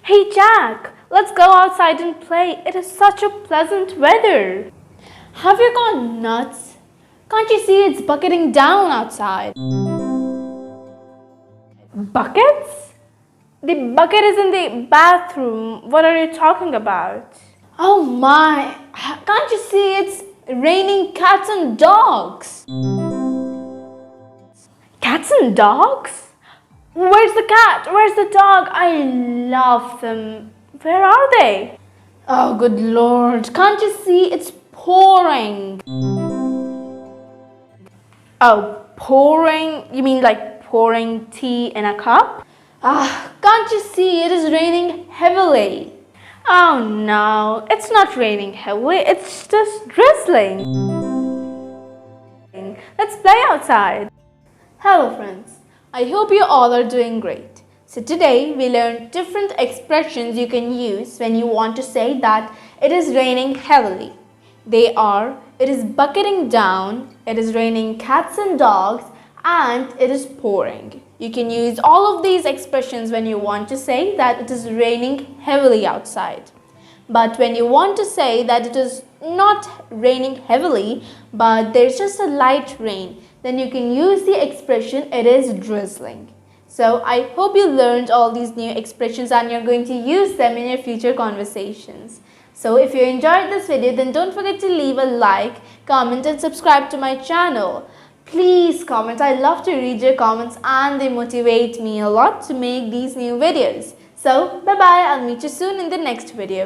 Hey Jack, let's go outside and play. It is such a pleasant weather. Have you gone nuts? Can't you see it's bucketing down outside? Buckets? The bucket is in the bathroom. What are you talking about? Oh my, can't you see it's raining cats and dogs? Cats and dogs? Where's the cat? Where's the dog? I love them. Where are they? Oh, good Lord. Can't you see it's pouring? Oh, pouring? You mean like pouring tea in a cup? Can't you see it is raining heavily? Oh no, it's not raining heavily. It's just drizzling. Let's play outside. Hello friends. I hope you all are doing great. So today we learned different expressions you can use when you want to say that it is raining heavily. They are, it is bucketing down, it is raining cats and dogs, and it is pouring. You can use all of these expressions when you want to say that it is raining heavily outside. But when you want to say that it is not raining heavily, but there's just a light rain, then you can use the expression it is drizzling. So I hope you learned all these new expressions and you're going to use them in your future conversations. So if you enjoyed this video, then don't forget to leave a like, comment and subscribe to my channel. Please comment. I love to read your comments and they motivate me a lot to make these new videos. So bye bye. I'll meet you soon in the next video.